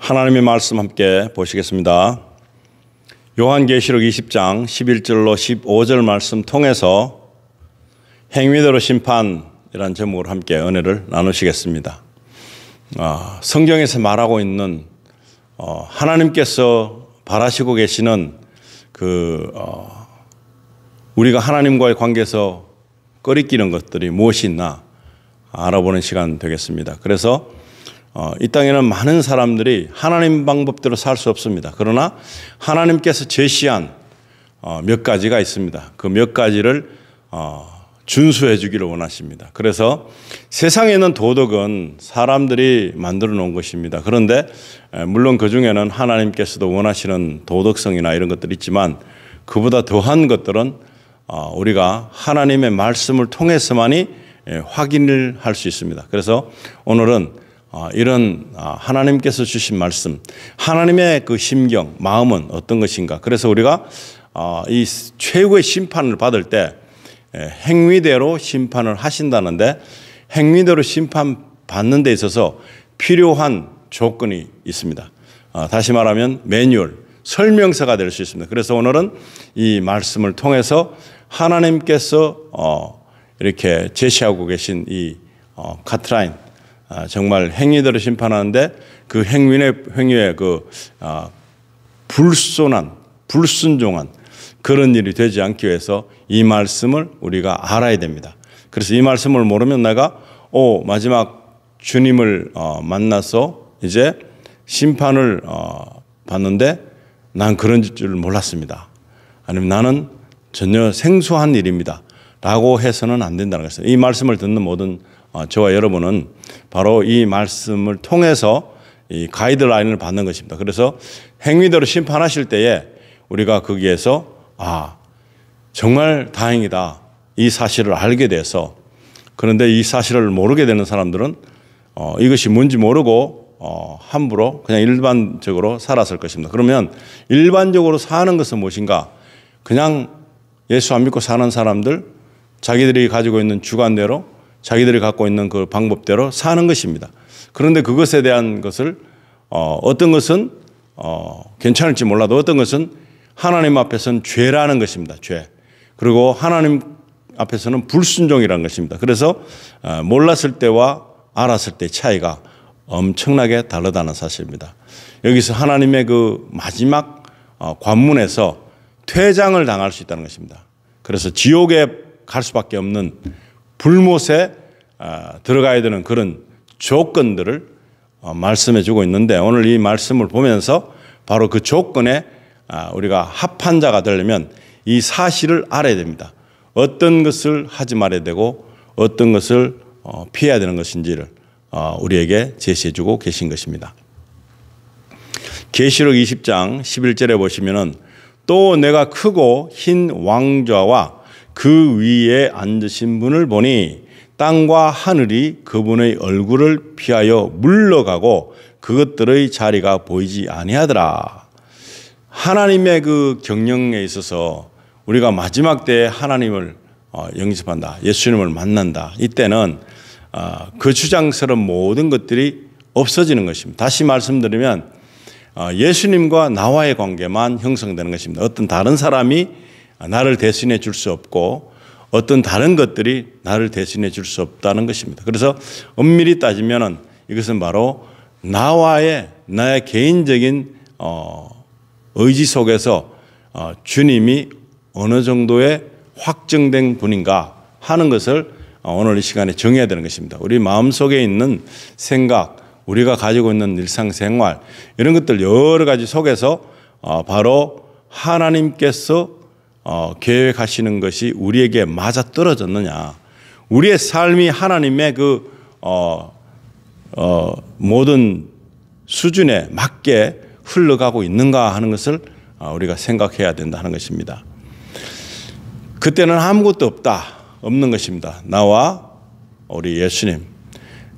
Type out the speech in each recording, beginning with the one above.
하나님의 말씀 함께 보시겠습니다. 요한계시록 20장 11절로 15절 말씀 통해서 행위대로 심판이라는 제목으로 함께 은혜를 나누시겠습니다. 성경에서 말하고 있는 하나님께서 바라시고 계시는 우리가 하나님과의 관계에서 꺼리끼는 것들이 무엇이 있나 알아보는 시간 되겠습니다. 그래서 이 땅에는 많은 사람들이 하나님 방법대로 살 수 없습니다. 그러나 하나님께서 제시한 몇 가지가 있습니다. 그 몇 가지를 준수해 주기를 원하십니다. 그래서 세상에 있는 도덕은 사람들이 만들어 놓은 것입니다. 그런데 물론 그 중에는 하나님께서도 원하시는 도덕성이나 이런 것들이 있지만 그보다 더한 것들은 우리가 하나님의 말씀을 통해서만이 확인을 할 수 있습니다. 그래서 오늘은 이런 하나님께서 주신 말씀, 하나님의 그 심경, 마음은 어떤 것인가. 그래서 우리가 이 최고의 심판을 받을 때 행위대로 심판을 하신다는데 행위대로 심판받는 데 있어서 필요한 조건이 있습니다. 다시 말하면 매뉴얼, 설명서가 될 수 있습니다. 그래서 오늘은 이 말씀을 통해서 하나님께서 이렇게 제시하고 계신 이 가트라인, 정말 행위대로 심판하는데 그 행위의 불순종한 그런 일이 되지 않기 위해서 이 말씀을 우리가 알아야 됩니다. 그래서 이 말씀을 모르면 내가 마지막 주님을 만나서 이제 심판을 받는데 난 그런 줄 몰랐습니다. 아니면 나는 전혀 생소한 일입니다. 라고 해서는 안 된다는 것입니다. 이 말씀을 듣는 모든 저와 여러분은 바로 이 말씀을 통해서 이 가이드라인을 받는 것입니다. 그래서 행위대로 심판하실 때에 우리가 거기에서 정말 다행이다. 이 사실을 알게 돼서. 그런데 이 사실을 모르게 되는 사람들은 이것이 뭔지 모르고 함부로 그냥 일반적으로 살았을 것입니다. 그러면 일반적으로 사는 것은 무엇인가? 그냥 예수 안 믿고 사는 사람들, 자기들이 가지고 있는 주관대로 자기들이 갖고 있는 그 방법대로 사는 것입니다. 그런데 그것에 대한 것을 어떤 것은 괜찮을지 몰라도 어떤 것은 하나님 앞에서는 죄라는 것입니다. 죄. 그리고 하나님 앞에서는 불순종이라는 것입니다. 그래서 몰랐을 때와 알았을 때의 차이가 엄청나게 다르다는 사실입니다. 여기서 하나님의 그 마지막 관문에서 퇴장을 당할 수 있다는 것입니다. 그래서 지옥에 갈 수밖에 없는 불못에 들어가야 되는 그런 조건들을 말씀해 주고 있는데 오늘 이 말씀을 보면서 바로 그 조건에 우리가 합한 자가 되려면 이 사실을 알아야 됩니다. 어떤 것을 하지 말아야 되고 어떤 것을 피해야 되는 것인지를 우리에게 제시해 주고 계신 것입니다. 계시록 20장 11절에 보시면은 또 내가 크고 흰 왕좌와 그 위에 앉으신 분을 보니 땅과 하늘이 그분의 얼굴을 피하여 물러가고 그것들의 자리가 보이지 아니하더라. 하나님의 그 경영에 있어서 우리가 마지막 때에 하나님을 영접한다. 예수님을 만난다. 이때는 거추장스러운 모든 것들이 없어지는 것입니다. 다시 말씀드리면 예수님과 나와의 관계만 형성되는 것입니다. 어떤 다른 사람이 나를 대신해 줄 수 없고 어떤 다른 것들이 나를 대신해 줄 수 없다는 것입니다. 그래서 엄밀히 따지면 이것은 바로 나의 개인적인 의지 속에서 주님이 어느 정도의 확정된 분인가 하는 것을 오늘 이 시간에 정해야 되는 것입니다. 우리 마음속에 있는 생각, 우리가 가지고 있는 일상생활 이런 것들 여러 가지 속에서 바로 하나님께서 계획하시는 것이 우리에게 맞아 떨어졌느냐, 우리의 삶이 하나님의 그 모든 수준에 맞게 흘러가고 있는가 하는 것을 우리가 생각해야 된다 하는 것입니다. 그때는 아무것도 없는 것입니다. 나와 우리 예수님.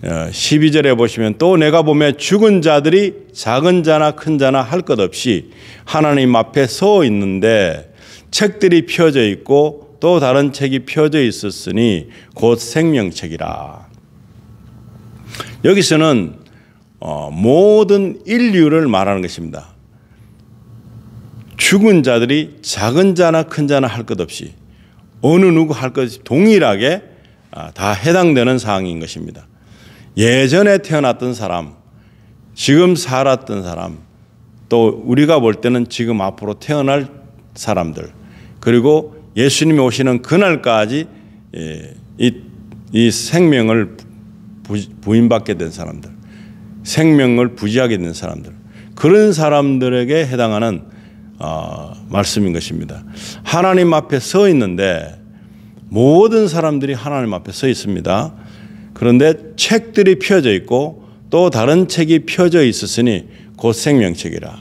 12절에 보시면 또 내가 보면 죽은 자들이 작은 자나 큰 자나 할 것 없이 하나님 앞에 서 있는데 책들이 펴져 있고 또 다른 책이 펴져 있었으니 곧 생명책이라. 여기서는 모든 인류를 말하는 것입니다. 죽은 자들이 작은 자나 큰 자나 할 것 없이 어느 누구 할 것 없이 동일하게 다 해당되는 사항인 것입니다. 예전에 태어났던 사람, 지금 살았던 사람, 또 우리가 볼 때는 지금 앞으로 태어날 사람들, 그리고 예수님이 오시는 그날까지 이 생명을 부인받게 된 사람들, 생명을 부지하게 된 사람들, 그런 사람들에게 해당하는 말씀인 것입니다. 하나님 앞에 서 있는데 모든 사람들이 하나님 앞에 서 있습니다. 그런데 책들이 펴져 있고 또 다른 책이 펴져 있었으니 곧 생명책이라.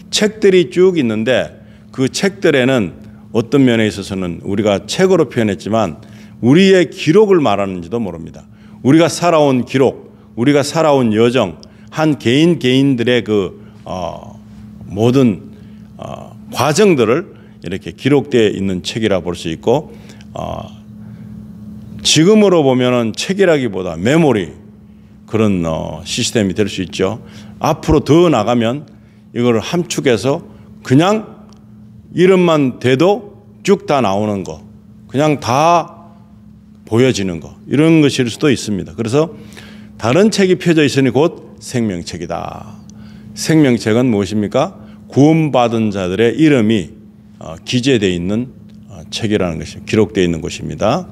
책들이 쭉 있는데 그 책들에는 어떤 면에 있어서는 우리가 책으로 표현했지만 우리의 기록을 말하는지도 모릅니다. 우리가 살아온 기록, 우리가 살아온 여정, 한 개인들의 그 모든 과정들을 이렇게 기록되어 있는 책이라 볼 수 있고, 지금으로 보면은 책이라기보다 메모리 그런 시스템이 될 수 있죠. 앞으로 더 나가면 이걸 함축해서 그냥 이름만 대도 쭉 다 나오는 거, 그냥 다 보여지는 거, 이런 것일 수도 있습니다. 그래서 다른 책이 펴져 있으니 곧 생명책이다. 생명책은 무엇입니까? 구원받은 자들의 이름이 기재되어 있는 책이라는 것이 기록되어 있는 것입니다.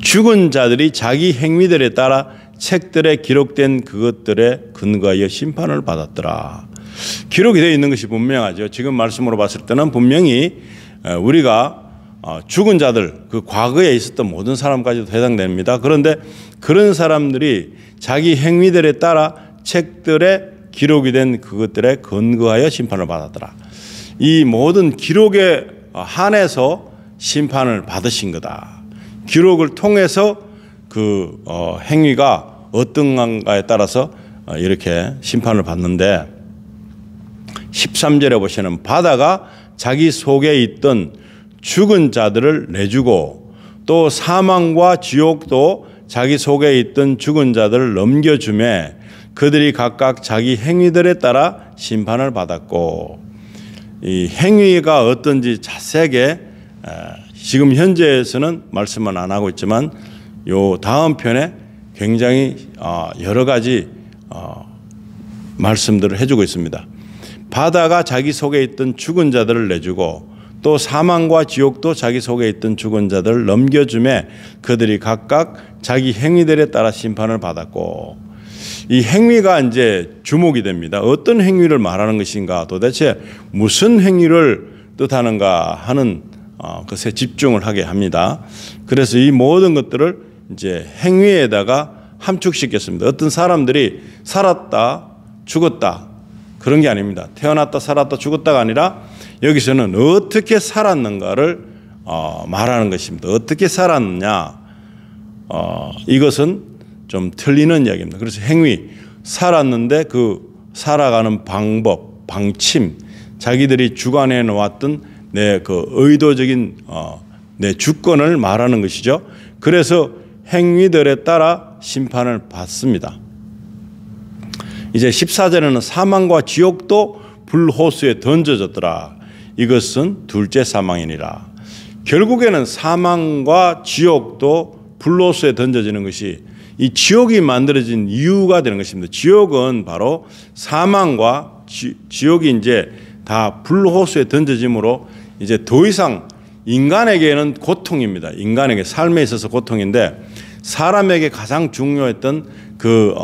죽은 자들이 자기 행위들에 따라 책들에 기록된 그것들에 근거하여 심판을 받았더라. 기록이 되어 있는 것이 분명하죠. 지금 말씀으로 봤을 때는 분명히 우리가 죽은 자들, 그 과거에 있었던 모든 사람까지도 해당됩니다. 그런데 그런 사람들이 자기 행위들에 따라 책들에 기록이 된 그것들에 근거하여 심판을 받았더라. 이 모든 기록에 한해서 심판을 받으신 거다. 기록을 통해서 그 행위가 어떤가에 따라서 이렇게 심판을 받는데, 13절에 보시면 바다가 자기 속에 있던 죽은 자들을 내주고 또 사망과 지옥도 자기 속에 있던 죽은 자들을 넘겨주매 그들이 각각 자기 행위들에 따라 심판을 받았고, 이 행위가 어떤지 자세하게 지금 현재에서는 말씀은 안 하고 있지만 요 다음 편에 굉장히 여러 가지 말씀들을 해주고 있습니다. 바다가 자기 속에 있던 죽은 자들을 내주고 또 사망과 지옥도 자기 속에 있던 죽은 자들을 넘겨주매 그들이 각각 자기 행위들에 따라 심판을 받았고, 이 행위가 이제 주목이 됩니다. 어떤 행위를 말하는 것인가, 도대체 무슨 행위를 뜻하는가 하는 것에 집중을 하게 합니다. 그래서 이 모든 것들을 이제 행위에다가 함축시켰습니다. 어떤 사람들이 살았다, 죽었다, 그런 게 아닙니다. 태어났다, 살았다, 죽었다가 아니라 여기서는 어떻게 살았는가를 말하는 것입니다. 어떻게 살았느냐, 이것은 좀 틀리는 이야기입니다. 그래서 행위, 살았는데 그 살아가는 방법, 방침, 자기들이 주관해 놓았던 내 그 의도적인 내 주권을 말하는 것이죠. 그래서 행위들에 따라 심판을 받습니다. 이제 14절에는 사망과 지옥도 불호수에 던져졌더라. 이것은 둘째 사망이니라. 결국에는 사망과 지옥도 불호수에 던져지는 것이 이 지옥이 만들어진 이유가 되는 것입니다. 지옥은 바로 사망과 지옥이 이제 다 불호수에 던져짐으로 이제 더 이상 인간에게는 고통입니다. 인간에게 삶에 있어서 고통인데 사람에게 가장 중요했던 그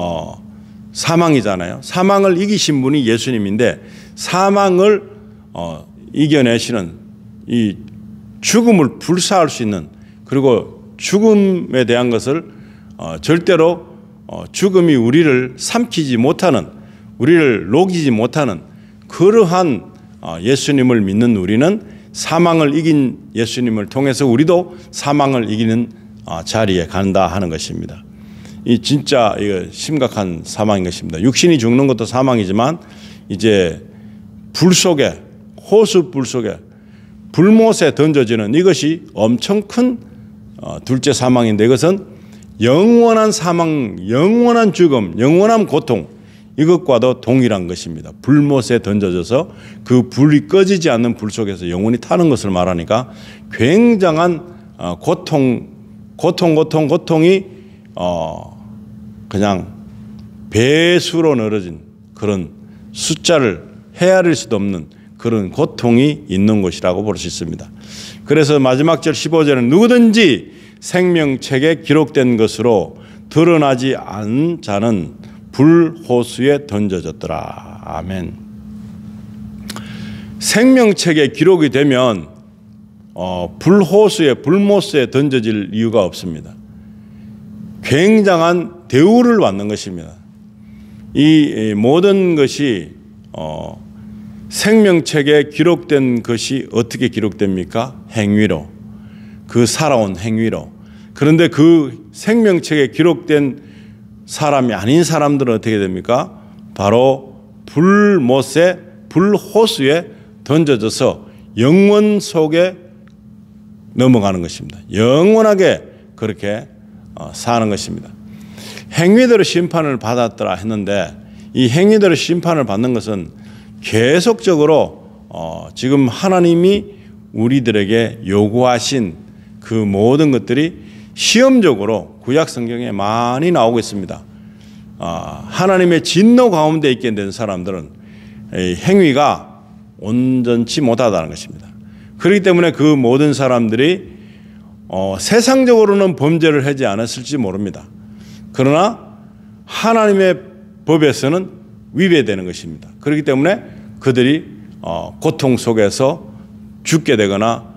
사망이잖아요. 사망을 이기신 분이 예수님인데 사망을 이겨내시는 이 죽음을 불사할 수 있는, 그리고 죽음에 대한 것을 절대로 죽음이 우리를 삼키지 못하는, 우리를 녹이지 못하는 그러한 예수님을 믿는 우리는 사망을 이긴 예수님을 통해서 우리도 사망을 이기는 자리에 간다 하는 것입니다. 이 진짜 이거 심각한 사망인 것입니다. 육신이 죽는 것도 사망이지만 이제 불 속에, 호수 불 속에 불못에 던져지는 이것이 엄청 큰 둘째 사망인데, 이것은 영원한 사망, 영원한 죽음, 영원한 고통, 이것과도 동일한 것입니다. 불못에 던져져서 그 불이 꺼지지 않는 불 속에서 영원히 타는 것을 말하니까 굉장한 고통이 그냥 배수로 늘어진 그런 숫자를 헤아릴 수도 없는 그런 고통이 있는 곳이라고 볼 수 있습니다. 그래서 마지막 절 15절은 누구든지 생명책에 기록된 것으로 드러나지 않은 자는 불호수에 던져졌더라. 아멘. 생명책에 기록이 되면 불못에 던져질 이유가 없습니다. 굉장한 대우를 받는 것입니다. 이 모든 것이 생명책에 기록된 것이 어떻게 기록됩니까? 행위로, 그 살아온 행위로. 그런데 그 생명책에 기록된 사람이 아닌 사람들은 어떻게 됩니까? 바로 불호수에 던져져서 영원 속에 넘어가는 것입니다. 영원하게 그렇게 사는 것입니다. 행위대로 심판을 받았더라 했는데 이 행위대로 심판을 받는 것은 계속적으로 지금 하나님이 우리들에게 요구하신 그 모든 것들이 시험적으로 구약 성경에 많이 나오고 있습니다. 하나님의 진노 가운데 있게 된 사람들은 행위가 온전치 못하다는 것입니다. 그렇기 때문에 그 모든 사람들이 세상적으로는 범죄를 하지 않았을지 모릅니다. 그러나 하나님의 법에서는 위배되는 것입니다. 그렇기 때문에 그들이 고통 속에서 죽게 되거나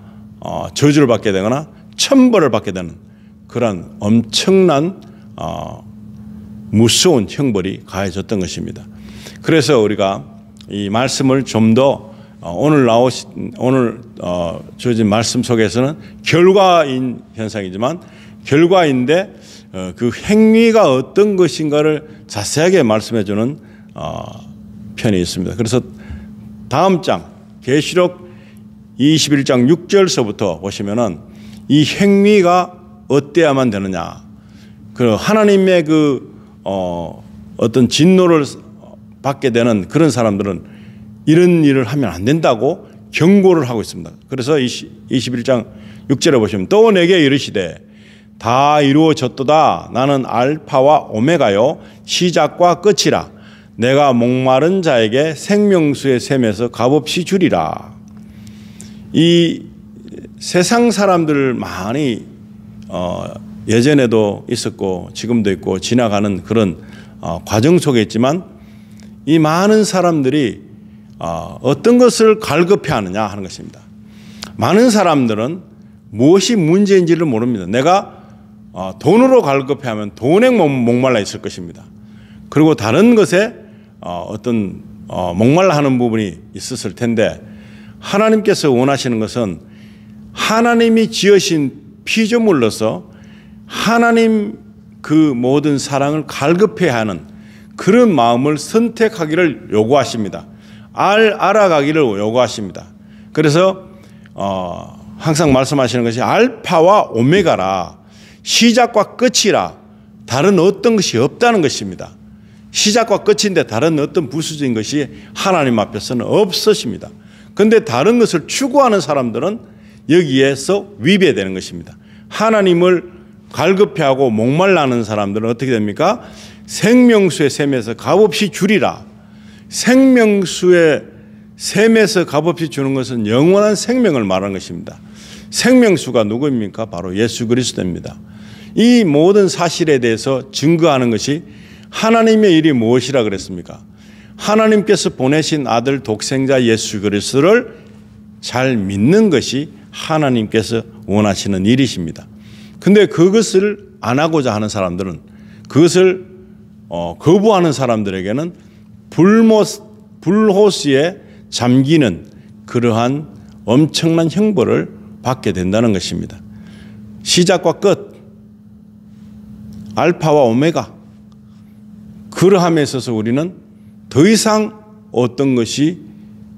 저주를 받게 되거나 천벌을 받게 되는 그런 엄청난 무서운 형벌이 가해졌던 것입니다. 그래서 우리가 이 말씀을 좀 더 오늘 주어진 말씀 속에서는 결과인 현상이지만 결과인데 그 행위가 어떤 것인가를 자세하게 말씀해 주는 편이 있습니다. 그래서 다음 장 계시록 21장 6절서부터 보시면은 이 행위가 어때야만 되느냐. 그 하나님의 어떤 진노를 받게 되는 그런 사람들은 이런 일을 하면 안 된다고 경고를 하고 있습니다. 그래서 21장 6절에 보시면 또 내게 이르시되 다 이루어졌도다. 나는 알파와 오메가요 시작과 끝이라. 내가 목마른 자에게 생명수의 샘에서 값없이 주리라. 이 세상 사람들 많이 예전에도 있었고 지금도 있고 지나가는 그런 과정 속에 있지만 이 많은 사람들이 어떤 것을 갈급해하느냐 하는 것입니다. 많은 사람들은 무엇이 문제인지를 모릅니다. 내가 돈으로 갈급해하면 돈에 목말라 있을 것입니다. 그리고 다른 것에 어떤 목말라 하는 부분이 있었을 텐데 하나님께서 원하시는 것은 하나님이 지으신 피조물로서 하나님 그 모든 사랑을 갈급해하는 그런 마음을 선택하기를 요구하십니다. 알아가기를 요구하십니다. 그래서 항상 말씀하시는 것이 알파와 오메가라. 시작과 끝이라. 다른 어떤 것이 없다는 것입니다. 시작과 끝인데 다른 어떤 부수적인 것이 하나님 앞에서는 없으십니다. 그런데 다른 것을 추구하는 사람들은 여기에서 위배되는 것입니다. 하나님을 갈급해하고 목말라하는 사람들은 어떻게 됩니까? 생명수의 샘에서 값없이 주리라. 생명수의 샘에서 값없이 주는 것은 영원한 생명을 말하는 것입니다. 생명수가 누구입니까? 바로 예수 그리스도입니다. 이 모든 사실에 대해서 증거하는 것이 하나님의 일이 무엇이라 그랬습니까? 하나님께서 보내신 아들 독생자 예수 그리스도를 잘 믿는 것이 하나님께서 원하시는 일이십니다. 근데 그것을 안 하고자 하는 사람들은 그것을 거부하는 사람들에게는 불호수에 잠기는 그러한 엄청난 형벌을 받게 된다는 것입니다. 시작과 끝, 알파와 오메가. 그러함에 있어서 우리는 더 이상 어떤 것이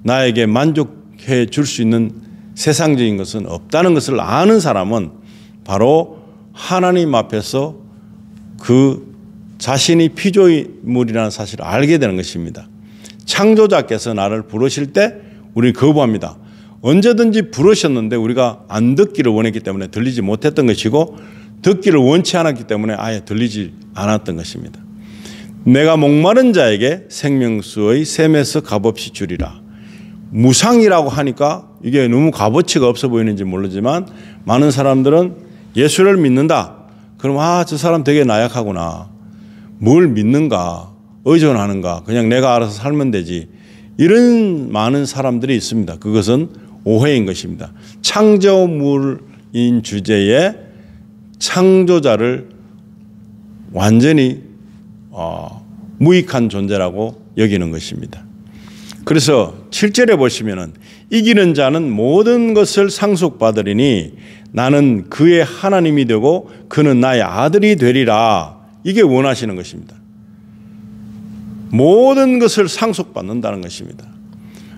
나에게 만족해 줄 수 있는 세상적인 것은 없다는 것을 아는 사람은 바로 하나님 앞에서 그 자신이 피조물이라는 사실을 알게 되는 것입니다. 창조자께서 나를 부르실 때 우리는 거부합니다. 언제든지 부르셨는데 우리가 안 듣기를 원했기 때문에 들리지 못했던 것이고 듣기를 원치 않았기 때문에 아예 들리지 않았던 것입니다. 내가 목마른 자에게 생명수의 샘에서 값없이 주리라. 무상이라고 하니까 이게 너무 값어치가 없어 보이는지 모르지만 많은 사람들은 예수를 믿는다. 그럼 저 사람 되게 나약하구나. 뭘 믿는가? 의존하는가? 그냥 내가 알아서 살면 되지. 이런 많은 사람들이 있습니다. 그것은 오해인 것입니다. 창조물인 주제에 창조자를 완전히 무익한 존재라고 여기는 것입니다. 그래서 7절에 보시면은 이기는 자는 모든 것을 상속받으리니 나는 그의 하나님이 되고 그는 나의 아들이 되리라. 이게 원하시는 것입니다. 모든 것을 상속받는다는 것입니다.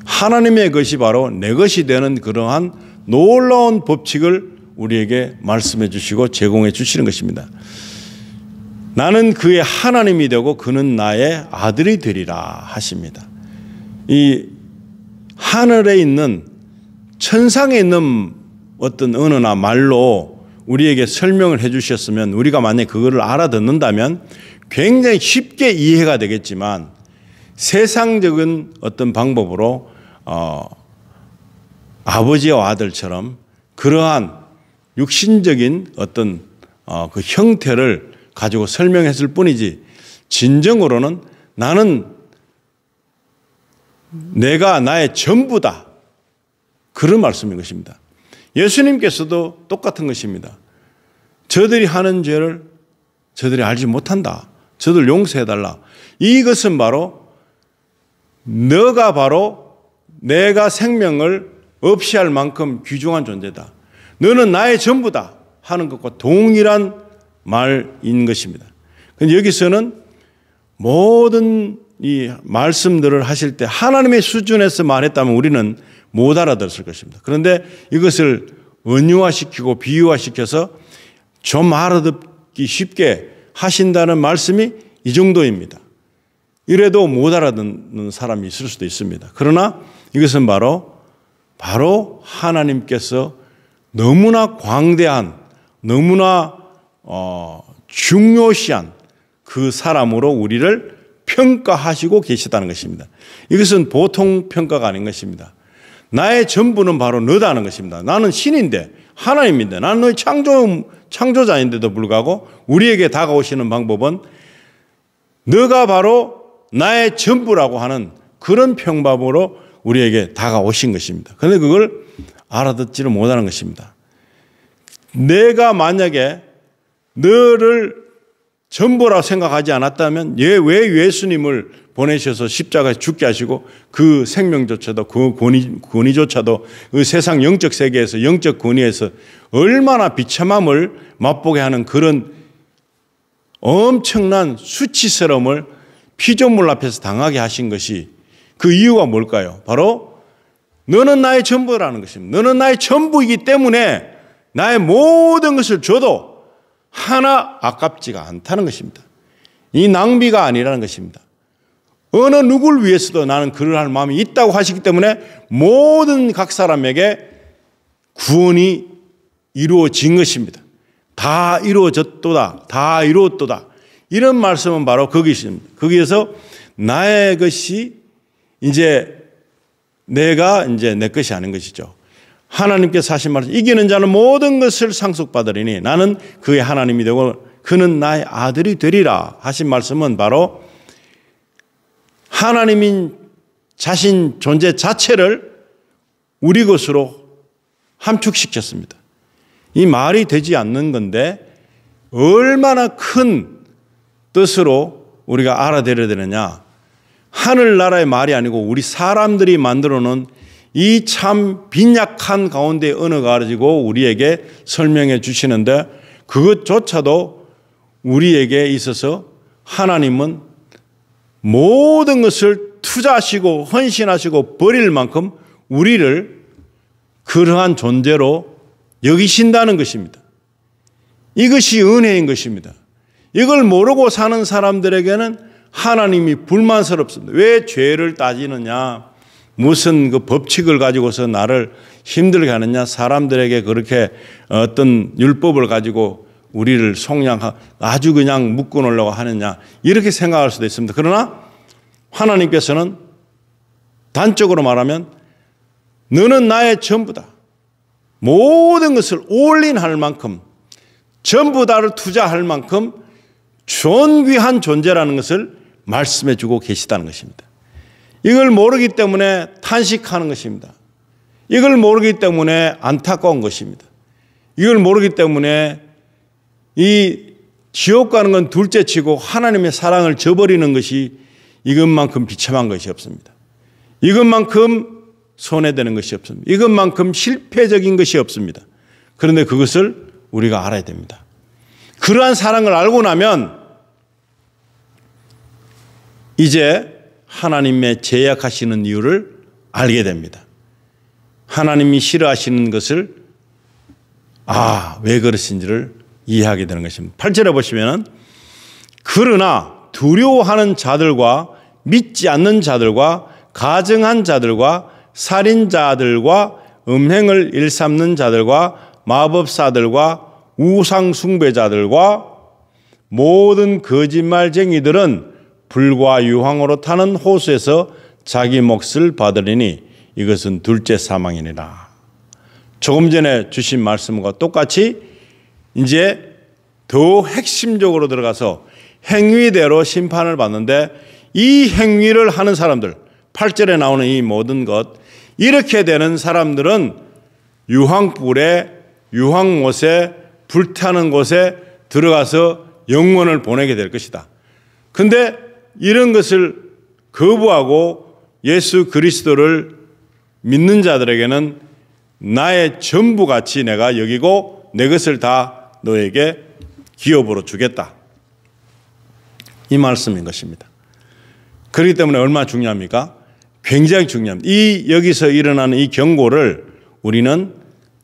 하나님의 것이 바로 내 것이 되는 그러한 놀라운 법칙을 우리에게 말씀해 주시고 제공해 주시는 것입니다. 나는 그의 하나님이 되고 그는 나의 아들이 되리라 하십니다. 이 하늘에 있는 천상에 있는 어떤 언어나 말로 우리에게 설명을 해 주셨으면 우리가 만약에 그거를 알아듣는다면 굉장히 쉽게 이해가 되겠지만 세상적인 어떤 방법으로 아버지와 아들처럼 그러한 육신적인 어떤 그 형태를 가지고 설명했을 뿐이지 진정으로는 나는 내가 나의 전부다. 그런 말씀인 것입니다. 예수님께서도 똑같은 것입니다. 저들이 하는 죄를 저들이 알지 못한다. 저들 용서해달라. 이것은 바로 너가 바로 내가 생명을 없이 할 만큼 귀중한 존재다. 너는 나의 전부다 하는 것과 동일한 말인 것입니다. 근데 여기서는 모든 이 말씀들을 하실 때 하나님의 수준에서 말했다면 우리는 못 알아들었을 것입니다. 그런데 이것을 은유화시키고 비유화시켜서 좀 알아듣기 쉽게 하신다는 말씀이 이 정도입니다. 이래도 못 알아듣는 사람이 있을 수도 있습니다. 그러나 이것은 바로 하나님께서 너무나 광대한 너무나 중요시한 그 사람으로 우리를 평가하시고 계시다는 것입니다. 이것은 보통 평가가 아닌 것입니다. 나의 전부는 바로 너다는 것입니다. 나는 신인데 하나님인데 나는 너의 창조자인데도 불구하고 우리에게 다가오시는 방법은 너가 바로 나의 전부라고 하는 그런 평밥으로 우리에게 다가오신 것입니다. 그런데 그걸 알아듣지를 못하는 것입니다. 내가 만약에 너를 전부라고 생각하지 않았다면 왜 예수님을 보내셔서 십자가에 죽게 하시고 그 생명조차도 그 권위조차도 그 세상 영적 세계에서 영적 권위에서 얼마나 비참함을 맛보게 하는 그런 엄청난 수치스러움을 피조물 앞에서 당하게 하신 것이 그 이유가 뭘까요? 바로 너는 나의 전부라는 것입니다. 너는 나의 전부이기 때문에 나의 모든 것을 줘도 하나 아깝지가 않다는 것입니다. 이 낭비가 아니라는 것입니다. 어느 누구를 위해서도 나는 그러할 마음이 있다고 하시기 때문에 모든 각 사람에게 구원이 이루어진 것입니다. 다 이루어졌도다. 다 이루었도다. 이런 말씀은 바로 거기 있습니다. 거기에서 나의 것이 이제 내가 이제 내 것이 아닌 것이죠. 하나님께서 하신 말씀, 이기는 자는 모든 것을 상속받으리니 나는 그의 하나님이 되고 그는 나의 아들이 되리라 하신 말씀은 바로 하나님인 자신 존재 자체를 우리 것으로 함축시켰습니다. 이 말이 되지 않는 건데 얼마나 큰 뜻으로 우리가 알아들여야 되느냐. 하늘나라의 말이 아니고 우리 사람들이 만들어 놓은 이 참 빈약한 가운데 언어가 가지고 우리에게 설명해 주시는데 그것조차도 우리에게 있어서 하나님은 모든 것을 투자하시고 헌신하시고 버릴 만큼 우리를 그러한 존재로 여기신다는 것입니다. 이것이 은혜인 것입니다. 이걸 모르고 사는 사람들에게는 하나님이 불만스럽습니다. 왜 죄를 따지느냐? 무슨 그 법칙을 가지고서 나를 힘들게 하느냐? 사람들에게 그렇게 어떤 율법을 가지고 우리를 속량하고 아주 그냥 묶어놓으려고 하느냐? 이렇게 생각할 수도 있습니다. 그러나 하나님께서는 단적으로 말하면 너는 나의 전부다. 모든 것을 올인할 만큼 전부 다를 투자할 만큼 존귀한 존재라는 것을 말씀해 주고 계시다는 것입니다. 이걸 모르기 때문에 탄식하는 것입니다. 이걸 모르기 때문에 안타까운 것입니다. 이걸 모르기 때문에 이 지옥 가는 건 둘째치고 하나님의 사랑을 저버리는 것이 이것만큼 비참한 것이 없습니다. 이것만큼 손해되는 것이 없습니다. 이것만큼 실패적인 것이 없습니다. 그런데 그것을 우리가 알아야 됩니다. 그러한 사랑을 알고 나면 이제 하나님의 제약하시는 이유를 알게 됩니다. 하나님이 싫어하시는 것을 왜 그러신지를 이해하게 되는 것입니다. 8절에 보시면 그러나 두려워하는 자들과 믿지 않는 자들과 가증한 자들과 살인자들과 음행을 일삼는 자들과 마법사들과 우상 숭배자들과 모든 거짓말쟁이들은 불과 유황으로 타는 호수에서 자기 몫을 받으리니 이것은 둘째 사망이니라. 조금 전에 주신 말씀과 똑같이 이제 더 핵심적으로 들어가서 행위대로 심판을 받는데 이 행위를 하는 사람들 8절에 나오는 이 모든 것 이렇게 되는 사람들은 유황불에 유황못에 불타는 곳에 들어가서 영혼을 보내게 될 것이다. 그런데 이런 것을 거부하고 예수 그리스도를 믿는 자들에게는 나의 전부같이 내가 여기고 내 것을 다 너에게 기업으로 주겠다. 이 말씀인 것입니다. 그렇기 때문에 얼마나 중요합니까? 굉장히 중요합니다. 이 여기서 일어나는 이 경고를 우리는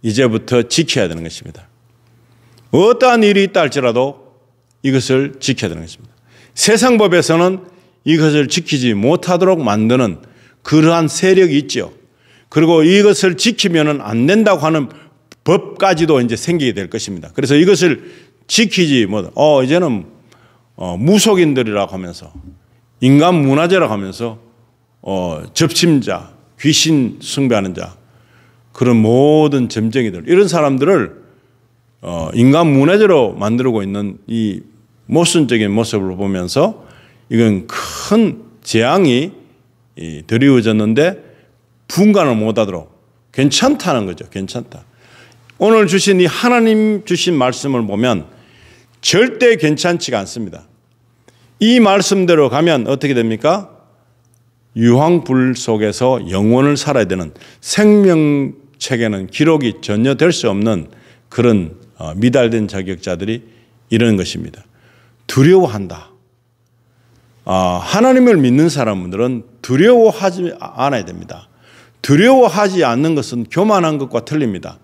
이제부터 지켜야 되는 것입니다. 어떠한 일이 있다 할지라도 이것을 지켜야 되는 것입니다. 세상 법에서는 이것을 지키지 못하도록 만드는 그러한 세력이 있죠. 그리고 이것을 지키면 안 된다고 하는 법까지도 이제 생기게 될 것입니다. 그래서 이것을 지키지 못, 이제는 무속인들이라고 하면서 인간 문화재라고 하면서 접심자, 귀신 숭배하는 자, 그런 모든 점쟁이들, 이런 사람들을 인간 문화재로 만들고 있는 이 모순적인 모습을 보면서 이건 큰 재앙이 드리워졌는데 분간을 못하도록 괜찮다는 거죠. 괜찮다. 오늘 주신 이 하나님 주신 말씀을 보면 절대 괜찮지가 않습니다. 이 말씀대로 가면 어떻게 됩니까? 유황불 속에서 영원을 살아야 되는 생명책에는 기록이 전혀 될 수 없는 그런 미달된 자격자들이 이런 것입니다. 두려워한다. 하나님을 믿는 사람들은 두려워하지 않아야 됩니다. 두려워하지 않는 것은 교만한 것과 틀립니다.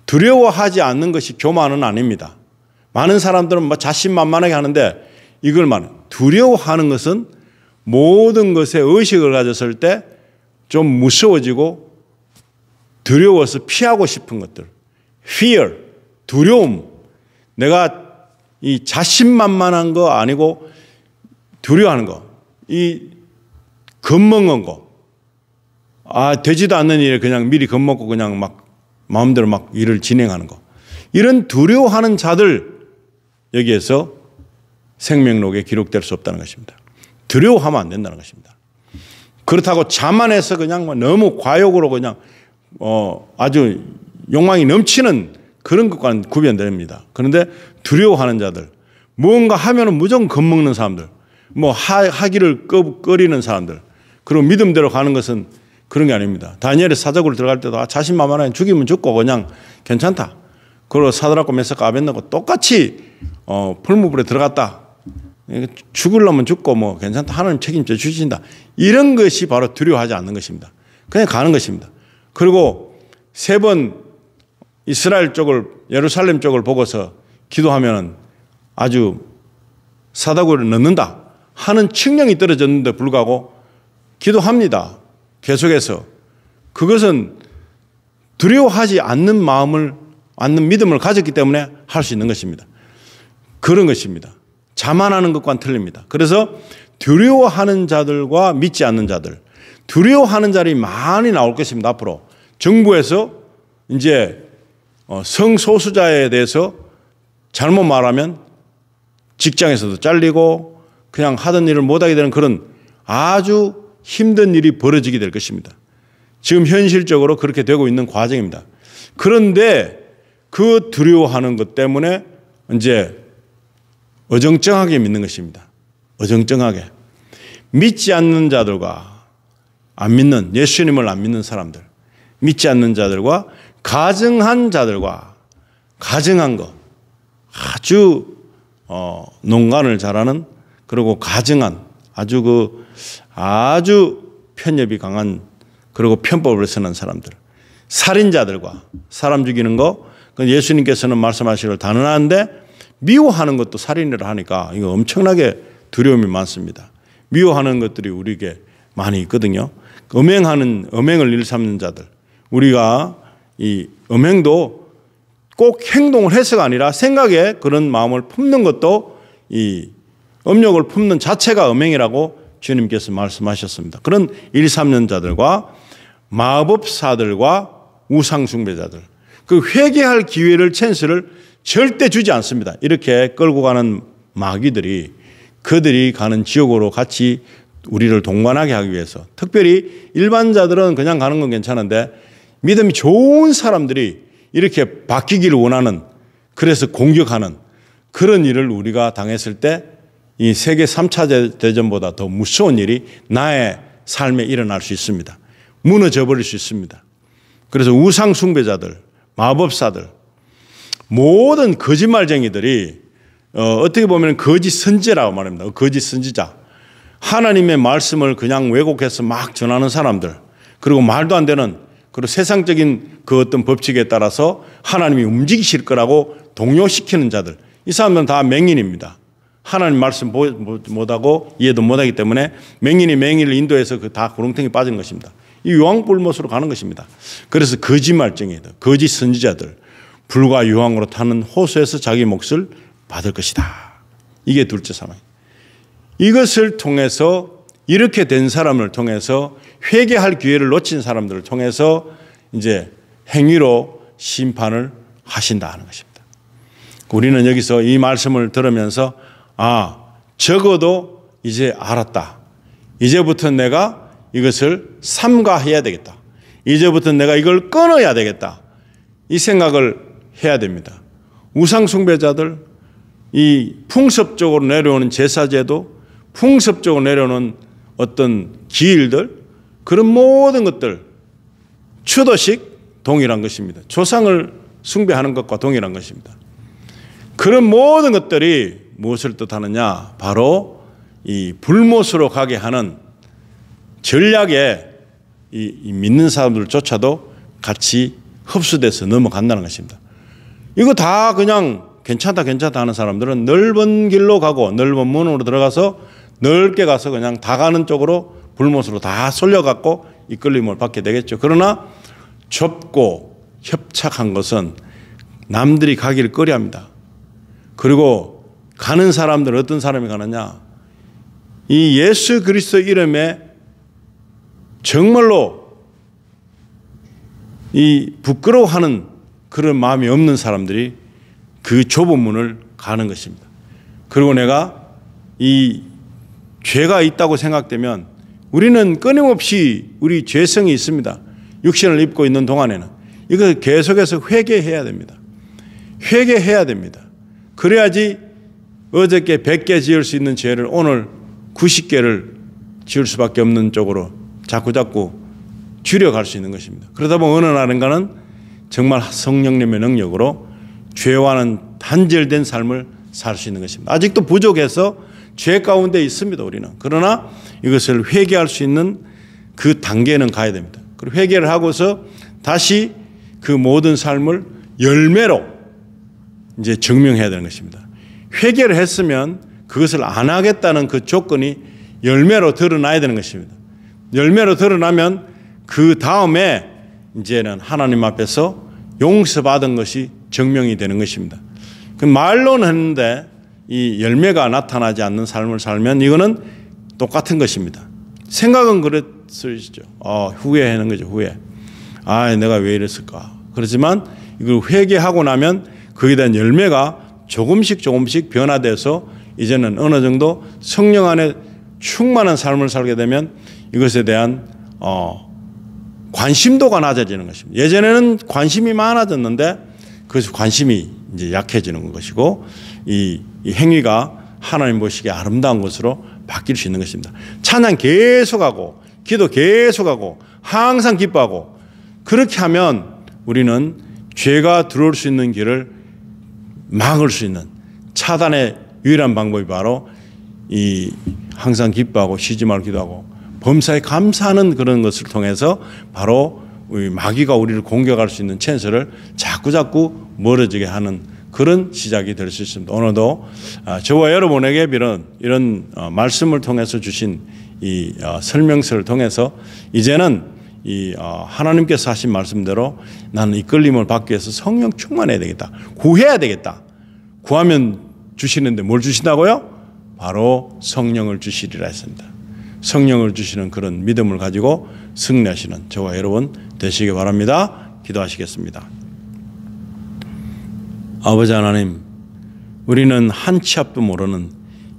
두려워하지 않는 것이 교만은 아닙니다. 많은 사람들은 자신만만하게 하는데 이걸 말해요. 두려워하는 것은 모든 것에 의식을 가졌을 때 좀 무서워지고 두려워서 피하고 싶은 것들. fear, 두려움. 내가 이 자신만만한 거 아니고 두려워하는 거. 이 겁먹는 거. 되지도 않는 일에 그냥 미리 겁먹고 그냥 막 마음대로 막 일을 진행하는 거. 이런 두려워하는 자들 여기에서 생명록에 기록될 수 없다는 것입니다. 두려워하면 안 된다는 것입니다. 그렇다고 자만해서 그냥 너무 과욕으로 그냥 아주 욕망이 넘치는 그런 것과는 구별됩니다. 그런데 두려워하는 자들, 무언가 하면은 무조건 겁먹는 사람들, 하기를 꺼리는 사람들, 그리고 믿음대로 가는 것은 그런 게 아닙니다. 다니엘의 사적으로 들어갈 때도 자신만만하게 죽이면 죽고 그냥 괜찮다. 그리고 사드락과 메삭과 아벳nego 똑같이 풀무불에 들어갔다. 죽으려면 죽고 괜찮다. 하나님 책임져 주신다. 이런 것이 바로 두려워하지 않는 것입니다. 그냥 가는 것입니다. 그리고 3번 이스라엘 쪽을 예루살렘 쪽을 보고서 기도하면 아주 사다구를 넣는다 하는 칙령이 떨어졌는데 불구하고 기도합니다. 계속해서. 그것은 두려워하지 않는 믿음을 가졌기 때문에 할 수 있는 것입니다. 그런 것입니다. 자만하는 것과는 틀립니다. 그래서 두려워하는 자들과 믿지 않는 자들, 두려워하는 자들이 많이 나올 것입니다. 앞으로 정부에서 이제 성소수자에 대해서 잘못 말하면 직장에서도 잘리고 그냥 하던 일을 못하게 되는 그런 아주 힘든 일이 벌어지게 될 것입니다. 지금 현실적으로 그렇게 되고 있는 과정입니다. 그런데 그 두려워하는 것 때문에 이제 어정쩡하게 믿는 것입니다. 어정쩡하게. 믿지 않는 자들과 안 믿는, 예수님을 안 믿는 사람들, 믿지 않는 자들과 가증한 자들과 가증한 거, 아주 농간을 잘하는, 그리고 가증한 아주 편협이 강한, 그리고 편법을 쓰는 사람들, 살인자들과 사람 죽이는 거, 예수님께서는 말씀하시기를 단언하는데 미워하는 것도 살인이라 하니까 이거 엄청나게 두려움이 많습니다. 미워하는 것들이 우리에게 많이 있거든요. 음행을 일삼는 자들, 우리가 이 음행도 꼭 행동을 해서가 아니라 생각에 그런 마음을 품는 것도 이 음욕을 품는 자체가 음행이라고 주님께서 말씀하셨습니다. 그런 일삼는 자들과 마법사들과 우상숭배자들, 그 회개할 기회를, 찬스를 절대 주지 않습니다. 이렇게 끌고 가는 마귀들이 그들이 가는 지옥으로 같이 우리를 동반하게 하기 위해서, 특별히 일반자들은 그냥 가는 건 괜찮은데 믿음이 좋은 사람들이 이렇게 바뀌기를 원하는, 그래서 공격하는 그런 일을 우리가 당했을 때 이 세계 3차 대전보다 더 무서운 일이 나의 삶에 일어날 수 있습니다. 무너져 버릴 수 있습니다. 그래서 우상 숭배자들, 마법사들, 모든 거짓말쟁이들이 어떻게 보면 거짓 선지자라고 말합니다. 거짓 선지자. 하나님의 말씀을 그냥 왜곡해서 막 전하는 사람들, 그리고 말도 안 되는, 그리고 세상적인 그 어떤 법칙에 따라서 하나님이 움직이실 거라고 동요시키는 자들, 이 사람들은 다 맹인입니다. 하나님 말씀 못하고 이해도 못하기 때문에 맹인이 맹인을 인도해서 다 구렁텅이 빠지는 것입니다. 이 유황불못으로 가는 것입니다. 그래서 거짓말쟁이들, 거짓 선지자들, 불과 유황으로 타는 호수에서 자기 몫을 받을 것이다. 이게 둘째 사망. 이것을 통해서, 이렇게 된 사람을 통해서, 회개할 기회를 놓친 사람들을 통해서 이제 행위로 심판을 하신다 하는 것입니다. 우리는 여기서 이 말씀을 들으면서 적어도 이제 알았다. 이제부터 내가 이것을 삼가해야 되겠다. 이제부터 내가 이걸 끊어야 되겠다. 이 생각을 해야 됩니다. 우상숭배자들, 이 풍습적으로 내려오는 제사제도, 풍습적으로 내려오는 어떤 기일들, 그런 모든 것들, 추도식 동일한 것입니다. 조상을 숭배하는 것과 동일한 것입니다. 그런 모든 것들이 무엇을 뜻하느냐? 바로 이 불못으로 가게 하는 전략에 이 믿는 사람들조차도 같이 흡수돼서 넘어간다는 것입니다. 이거 다 그냥 괜찮다 하는 사람들은 넓은 길로 가고 넓은 문으로 들어가서 넓게 가서 그냥 다 가는 쪽으로 불못으로 다 쏠려갖고 이끌림을 받게 되겠죠. 그러나 좁고 협착한 것은 남들이 가기를 꺼려합니다. 그리고 가는 사람들은 어떤 사람이 가느냐? 이 예수 그리스도 이름에 정말로 이 부끄러워하는 그런 마음이 없는 사람들이 그 좁은 문을 가는 것입니다. 그리고 내가 이 죄가 있다고 생각되면 우리는 끊임없이 우리 죄성이 있습니다. 육신을 입고 있는 동안에는 이걸 계속해서 회개해야 됩니다. 회개해야 됩니다. 그래야지 어저께 100개 지을 수 있는 죄를 오늘 90개를 지을 수밖에 없는 쪽으로 자꾸 줄여갈 수 있는 것입니다. 그러다 보면 어느 날인가는 정말 성령님의 능력으로 죄와는 단절된 삶을 살 수 있는 것입니다. 아직도 부족해서 죄 가운데 있습니다, 우리는. 그러나 이것을 회개할 수 있는 그 단계는 가야 됩니다. 그리고 회개를 하고서 다시 그 모든 삶을 열매로 이제 증명해야 되는 것입니다. 회개를 했으면 그것을 안 하겠다는 그 조건이 열매로 드러나야 되는 것입니다. 열매로 드러나면 그 다음에 이제는 하나님 앞에서 용서받은 것이 증명이 되는 것입니다. 그 말로는 했는데 이 열매가 나타나지 않는 삶을 살면 이거는 똑같은 것입니다. 생각은 그랬을지죠. 후회하는 거죠. 후회. 내가 왜 이랬을까. 그렇지만 이걸 회개하고 나면 거기에 대한 열매가 조금씩 변화돼서 이제는 어느 정도 성령 안에 충만한 삶을 살게 되면 이것에 대한 관심도가 낮아지는 것입니다. 예전에는 관심이 많아졌는데 그래서 관심이 이제 약해지는 것이고 이 행위가 하나님 보시기에 아름다운 것으로 바뀔 수 있는 것입니다. 찬양 계속하고 기도 계속하고 항상 기뻐하고 그렇게 하면 우리는 죄가 들어올 수 있는 길을 막을 수 있는 차단의 유일한 방법이 바로 이 항상 기뻐하고 쉬지 말고 기도하고 범사에 감사하는 그런 것을 통해서 바로 우리 마귀가 우리를 공격할 수 있는 찬스를 자꾸 멀어지게 하는 그런 시작이 될 수 있습니다. 오늘도 저와 여러분에게 이런 말씀을 통해서 주신 이 설명서를 통해서 이제는 이 하나님께서 하신 말씀대로 나는 이끌림을 받기 위해서 성령 충만해야 되겠다. 구해야 되겠다. 구하면 주시는데 뭘 주신다고요? 바로 성령을 주시리라 했습니다. 성령을 주시는 그런 믿음을 가지고 승리하시는 저와 여러분 되시기 바랍니다. 기도하시겠습니다. 아버지 하나님, 우리는 한 치 앞도 모르는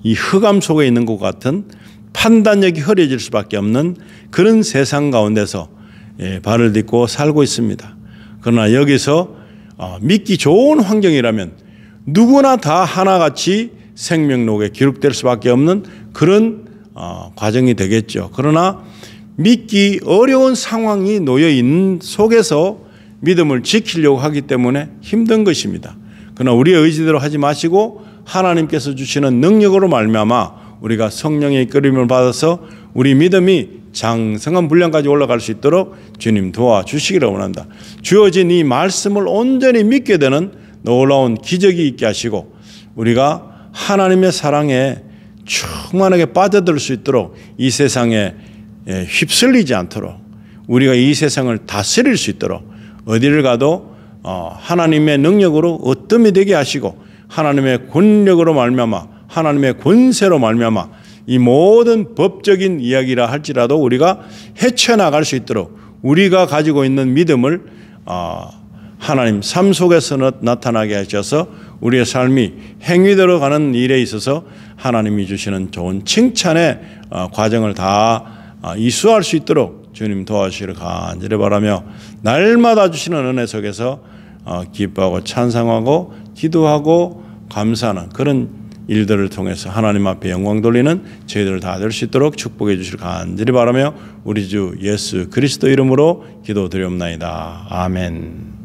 이 흑암 속에 있는 것 같은 판단력이 흐려질 수밖에 없는 그런 세상 가운데서 발을 딛고 살고 있습니다. 그러나 여기서 믿기 좋은 환경이라면 누구나 다 하나같이 생명록에 기록될 수밖에 없는 그런 과정이 되겠죠. 그러나 믿기 어려운 상황이 놓여 있는 속에서 믿음을 지키려고 하기 때문에 힘든 것입니다. 그러나 우리의 의지대로 하지 마시고 하나님께서 주시는 능력으로 말미암아 우리가 성령의 이끌림을 받아서 우리 믿음이 장성한 분량까지 올라갈 수 있도록 주님 도와주시기를 원한다. 주어진 이 말씀을 온전히 믿게 되는 놀라운 기적이 있게 하시고 우리가 하나님의 사랑에 충만하게 빠져들 수 있도록 이 세상에 휩쓸리지 않도록 우리가 이 세상을 다스릴 수 있도록 어디를 가도 하나님의 능력으로 어뜸이 되게 하시고 하나님의 권력으로 말미암아 하나님의 권세로 말미암아 이 모든 법적인 이야기라 할지라도 우리가 헤쳐나갈 수 있도록 우리가 가지고 있는 믿음을 하나님 삶 속에서 나타나게 하셔서 우리의 삶이 행위대로 가는 일에 있어서 하나님이 주시는 좋은 칭찬의 과정을 다 이수할 수 있도록 주님 도와주시기를 간절히 바라며 날마다 주시는 은혜 속에서 기뻐하고 찬송하고 기도하고 감사하는 그런 일들을 통해서 하나님 앞에 영광 돌리는 저희들 다 될 수 있도록 축복해 주시기를 간절히 바라며 우리 주 예수 그리스도 이름으로 기도드리옵나이다. 아멘.